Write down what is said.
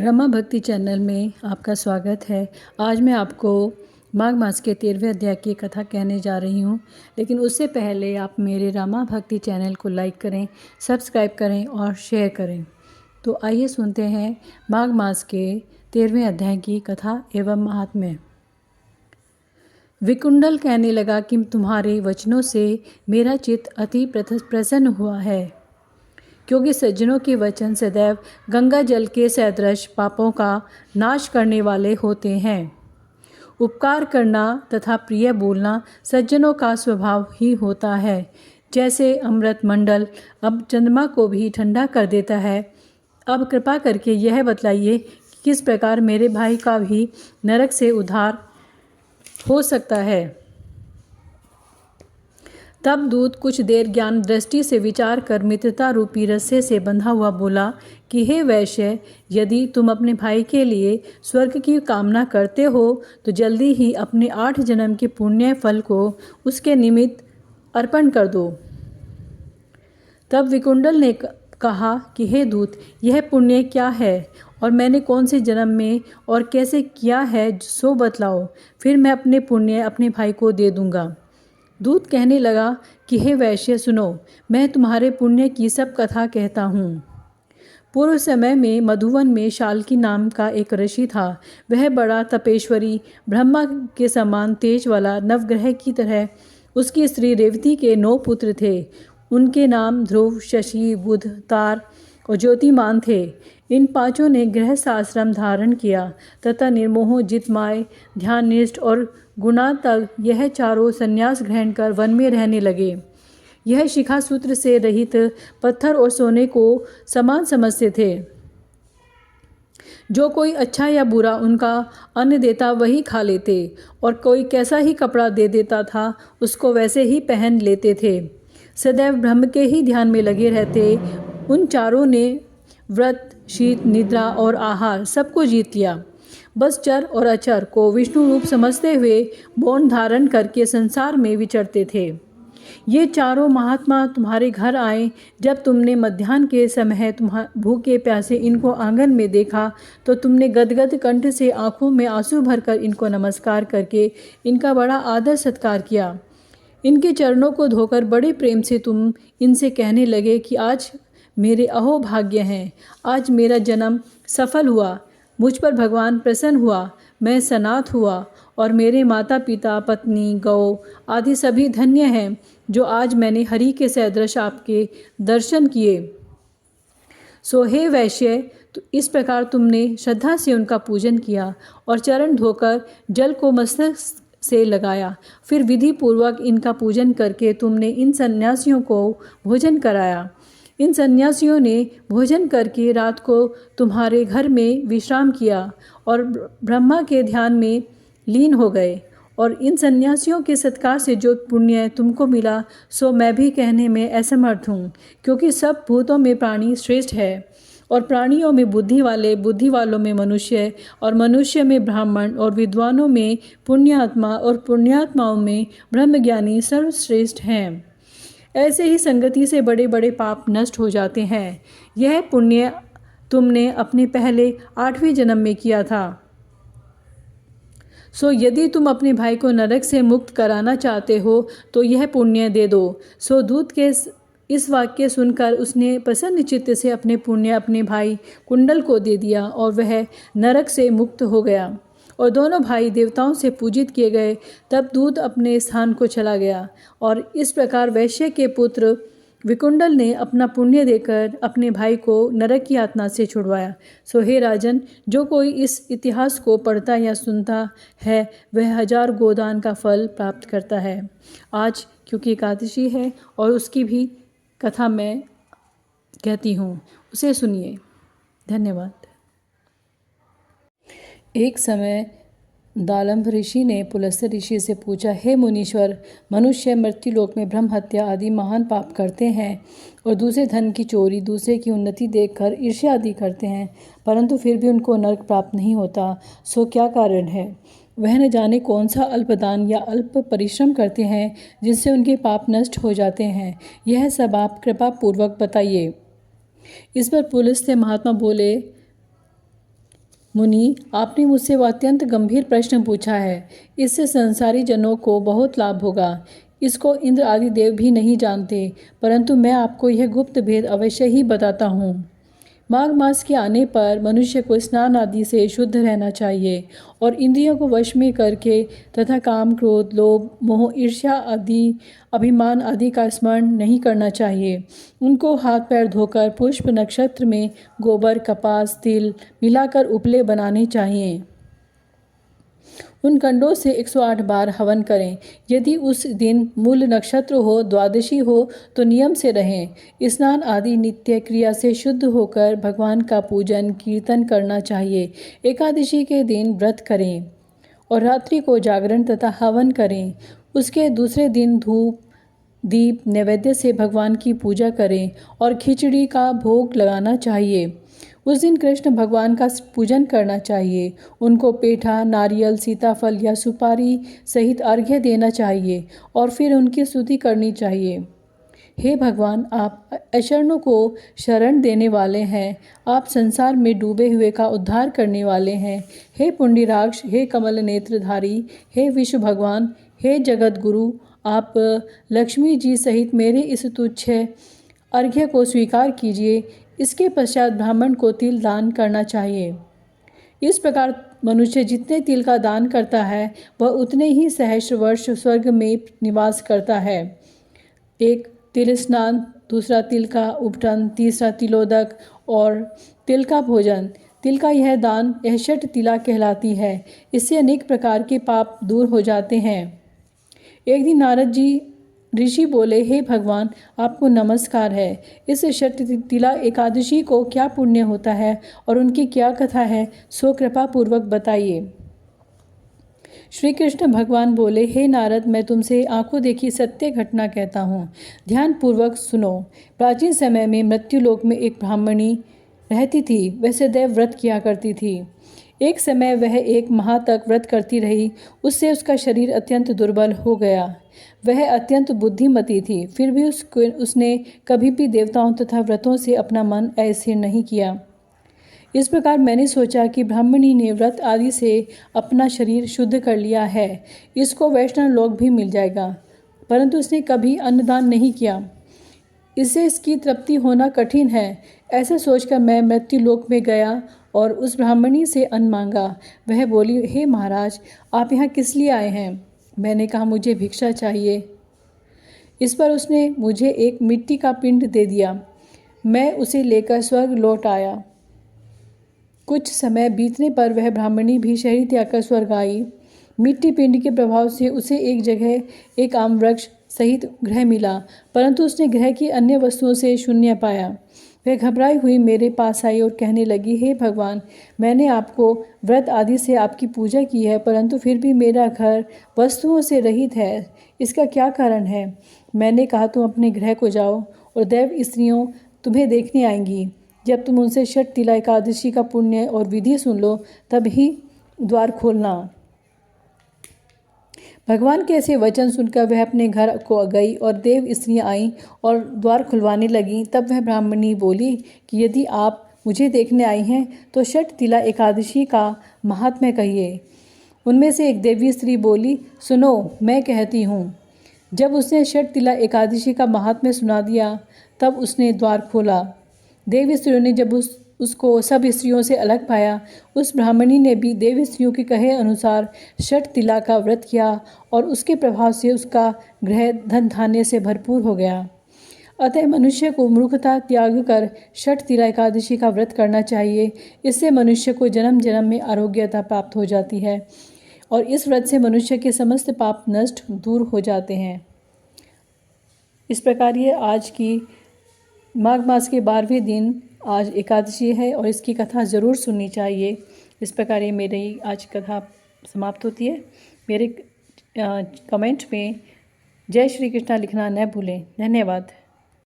रमा भक्ति चैनल में आपका स्वागत है। आज मैं आपको माघ मास के 13वें अध्याय की कथा कहने जा रही हूँ, लेकिन उससे पहले आप मेरे रमा भक्ति चैनल को लाइक करें, सब्सक्राइब करें और शेयर करें। तो आइए सुनते हैं माघ मास के 13वें अध्याय की कथा एवं महात्म्य। विकुंडल कहने लगा कि तुम्हारे वचनों से मेरा चित्त अति प्रसन्न हुआ है, क्योंकि सज्जनों के वचन सदैव गंगा जल के सदृश पापों का नाश करने वाले होते हैं। उपकार करना तथा प्रिय बोलना सज्जनों का स्वभाव ही होता है। जैसे अमृत मंडल अब चंद्रमा को भी ठंडा कर देता है, अब कृपा करके यह बतलाइए कि किस प्रकार मेरे भाई का भी नरक से उद्धार हो सकता है। तब दूत कुछ देर ज्ञान दृष्टि से विचार कर मित्रता रूपी रस्से से बंधा हुआ बोला कि हे वैश्य, यदि तुम अपने भाई के लिए स्वर्ग की कामना करते हो तो जल्दी ही अपने 8 जन्म के पुण्य फल को उसके निमित्त अर्पण कर दो। तब विकुंडल ने कहा कि हे दूत, यह पुण्य क्या है और मैंने कौन से जन्म में और कैसे किया है, सो बतलाओ, फिर मैं अपने पुण्य अपने भाई को दे दूंगा। दूत कहने लगा कि हे वैश्य, सुनो, मैं तुम्हारे पुण्य की सब कथा कहता हूँ। पूर्व समय में मधुवन में शाल्की नाम का एक ऋषि था। वह बड़ा तपेश्वरी, ब्रह्मा के समान तेज वाला, नवग्रह की तरह उसकी स्त्री रेवती के 9 पुत्र थे। उनके नाम ध्रुव, शशि, बुध, तार और ज्योतिमान थे। इन 5 ने गृहस्थ आश्रम धारण किया तथा निर्मोह, जितमाय, ध्याननिष्ठ और गुणातक यह 4 संन्यास ग्रहण कर वन में रहने लगे। यह शिखा सूत्र से रहित पत्थर और सोने को समान समझते थे। जो कोई अच्छा या बुरा उनका अन्न देता वही खा लेते, और कोई कैसा ही कपड़ा दे देता था उसको वैसे ही पहन लेते थे। सदैव ब्रह्म के ही ध्यान में लगे रहते। उन 4 ने व्रत, शीत, निद्रा और आहार सबको जीत लिया। बस चर और अचर को विष्णु रूप समझते हुए मौन धारण करके संसार में विचरते थे। ये 4 महात्मा तुम्हारे घर आए। जब तुमने मध्याह्न के समय भूखे प्यासे इनको आंगन में देखा तो तुमने गदगद कंठ से आंखों में आंसू भरकर इनको नमस्कार करके इनका बड़ा आदर सत्कार किया। इनके चरणों को धोकर बड़े प्रेम से तुम इनसे कहने लगे कि आज मेरे अहो भाग्य हैं, आज मेरा जन्म सफल हुआ, मुझ पर भगवान प्रसन्न हुआ, मैं सनाथ हुआ और मेरे माता पिता, पत्नी, गौ आदि सभी धन्य हैं जो आज मैंने हरि के सदृश आपके दर्शन किए। सो हे वैश्य, तो इस प्रकार तुमने श्रद्धा से उनका पूजन किया और चरण धोकर जल को मस्तक से लगाया। फिर विधि पूर्वक इनका पूजन करके तुमने इन सन्यासियों को भोजन कराया। इन सन्यासियों ने भोजन करके रात को तुम्हारे घर में विश्राम किया और ब्रह्मा के ध्यान में लीन हो गए। और इन सन्यासियों के सत्कार से जो पुण्य तुमको मिला सो मैं भी कहने में असमर्थ हूँ, क्योंकि सब भूतों में प्राणी श्रेष्ठ है और प्राणियों में बुद्धि वाले, बुद्धि वालों में मनुष्य और मनुष्य में ब्राह्मण और विद्वानों में पुण्यात्मा और पुण्यात्माओं में ब्रह्मज्ञानी सर्वश्रेष्ठ हैं। ऐसे ही संगति से बड़े बड़े पाप नष्ट हो जाते हैं। यह पुण्य तुमने अपने पहले 8वें जन्म में किया था। सो यदि तुम अपने भाई को नरक से मुक्त कराना चाहते हो तो यह पुण्य दे दो। सो दूत के इस वाक्य सुनकर उसने प्रसन्न चित्त से अपने पुण्य अपने भाई कुंडल को दे दिया और वह नरक से मुक्त हो गया और दोनों भाई देवताओं से पूजित किए गए। तब दूत अपने स्थान को चला गया और इस प्रकार वैश्य के पुत्र विकुंडल ने अपना पुण्य देकर अपने भाई को नरक की यातना से छुड़वाया। सो हे राजन, जो कोई इस इतिहास को पढ़ता या सुनता है वह 1000 गोदान का फल प्राप्त करता है। आज क्योंकि एकादशी है और उसकी भी कथा मैं कहती हूँ, उसे सुनिए। धन्यवाद। एक समय दालंभ ऋषि ने पुलस्त्य ऋषि से पूछा, हे मुनीश्वर, मनुष्य मृत्युलोक में ब्रह्म हत्या आदि महान पाप करते हैं और दूसरे धन की चोरी, दूसरे की उन्नति देखकर ईर्ष्या आदि करते हैं, परंतु फिर भी उनको नरक प्राप्त नहीं होता। सो क्या कारण है? वह न जाने कौन सा अल्पदान या अल्प परिश्रम करते हैं जिससे उनके पाप नष्ट हो जाते हैं। यह सब आप कृपा पूर्वक बताइए। इस पर पुलस्त्य महात्मा बोले, मुनि, आपने मुझसे वह अत्यंत गंभीर प्रश्न पूछा है। इससे संसारी जनों को बहुत लाभ होगा। इसको इंद्र आदि देव भी नहीं जानते, परंतु मैं आपको यह गुप्त भेद अवश्य ही बताता हूँ। माघ मास के आने पर मनुष्य को स्नान आदि से शुद्ध रहना चाहिए और इंद्रियों को वश में करके तथा काम, क्रोध, लोभ, मोह, ईर्ष्या आदि, अभिमान आदि का स्मरण नहीं करना चाहिए। उनको हाथ पैर धोकर पुष्प नक्षत्र में गोबर, कपास, तिल मिलाकर उपले बनाने चाहिए। उन कंडों से 108 बार हवन करें। यदि उस दिन मूल नक्षत्र हो, द्वादशी हो तो नियम से रहें। स्नान आदि नित्य क्रिया से शुद्ध होकर भगवान का पूजन कीर्तन करना चाहिए। एकादशी के दिन व्रत करें और रात्रि को जागरण तथा हवन करें। उसके दूसरे दिन धूप दीप नैवेद्य से भगवान की पूजा करें और खिचड़ी का भोग लगाना चाहिए। उस दिन कृष्ण भगवान का पूजन करना चाहिए। उनको पेठा, नारियल, सीताफल या सुपारी सहित अर्घ्य देना चाहिए और फिर उनकी स्तुति करनी चाहिए। हे भगवान, आप अशरणों को शरण देने वाले हैं। आप संसार में डूबे हुए का उद्धार करने वाले हैं। हे पुंडरीकाक्ष, हे कमल नेत्रधारी, हे विष्णु भगवान, हे जगत गुरु, आप लक्ष्मी जी सहित मेरे इस तुच्छ अर्घ्य को स्वीकार कीजिए। इसके पश्चात ब्राह्मण को तिल दान करना चाहिए। इस प्रकार मनुष्य जितने तिल का दान करता है वह उतने ही सहस्र वर्ष स्वर्ग में निवास करता है। एक तिल स्नान, दूसरा तिल का उपटन, तीसरा तिलोदक और तिल का भोजन। तिल का यह दान, यह षट तिला कहलाती है। इससे अनेक प्रकार के पाप दूर हो जाते हैं। एक दिन नारद जी ऋषि बोले, हे भगवान, आपको नमस्कार है। इस षट तिला एकादशी को क्या पुण्य होता है और उनकी क्या कथा है, सो कृपा पूर्वक बताइए। श्री कृष्ण भगवान बोले, हे नारद, मैं तुमसे आंखों देखी सत्य घटना कहता हूँ। ध्यान पूर्वक सुनो। प्राचीन समय में मृत्युलोक में एक ब्राह्मणी रहती थी। वह सदैव व्रत किया करती थी। एक समय वह 1 माह तक व्रत करती रही। उससे उसका शरीर अत्यंत दुर्बल हो गया। वह अत्यंत बुद्धिमती थी, फिर भी उसने कभी भी देवताओं तथा व्रतों से अपना मन अस्थिर नहीं किया। इस प्रकार मैंने सोचा कि ब्राह्मणी ने व्रत आदि से अपना शरीर शुद्ध कर लिया है, इसको वैष्णव लोक भी मिल जाएगा, परंतु उसने कभी अन्नदान नहीं किया। इससे इसकी तृप्ति होना कठिन है। ऐसा सोचकर मैं मृत्युलोक में गया और उस ब्राह्मणी से अन्न मांगा। वह बोली, हे महाराज, आप यहाँ किस लिए आए हैं? मैंने कहा, मुझे भिक्षा चाहिए। इस पर उसने मुझे एक मिट्टी का पिंड दे दिया। मैं उसे लेकर स्वर्ग लौट आया। कुछ समय बीतने पर वह ब्राह्मणी भी शरीर त्याग कर स्वर्ग आई। मिट्टी पिंड के प्रभाव से उसे एक जगह एक आम वृक्ष सहित गृह मिला, परंतु उसने गृह की अन्य वस्तुओं से शून्य पाया। वह घबराई हुई मेरे पास आई और कहने लगी, हे भगवान, मैंने आपको व्रत आदि से आपकी पूजा की है, परंतु फिर भी मेरा घर वस्तुओं से रहित है। इसका क्या कारण है? मैंने कहा, तुम अपने गृह को जाओ और दैव स्त्रियों तुम्हें देखने आएंगी। जब तुम उनसे षट तिला एकादशी का पुण्य और विधि सुन लो, तब ही द्वार खोलना। भगवान के ऐसे वचन सुनकर वह अपने घर को गई और देव स्त्रियाँ आईं और द्वार खुलवाने लगीं। तब वह ब्राह्मणी बोली कि यदि आप मुझे देखने आई हैं तो षट तिला एकादशी का महात्म्य कहिए। उनमें से एक देवी स्त्री बोली, सुनो, मैं कहती हूँ। जब उसने षट तिला एकादशी का महात्म्य सुना दिया तब उसने द्वार खोला। देव स्त्रियों ने जब उसको सब स्त्रियों से अलग पाया, उस ब्राह्मणी ने भी देव स्त्रियों के कहे अनुसार षट तिला का व्रत किया और उसके प्रभाव से उसका गृह धन धान्य से भरपूर हो गया। अतः मनुष्य को मूर्खता त्याग कर षट तिला एकादशी का व्रत करना चाहिए। इससे मनुष्य को जन्म जन्म में आरोग्यता प्राप्त हो जाती है और इस व्रत से मनुष्य के समस्त पाप नष्ट दूर हो जाते हैं। इस प्रकार ये आज की माघ मास के 12वें दिन आज एकादशी है और इसकी कथा ज़रूर सुननी चाहिए। इस प्रकार ये मेरी आज कथा समाप्त होती है। मेरे कमेंट में जय श्री कृष्णा लिखना न भूलें। धन्यवाद।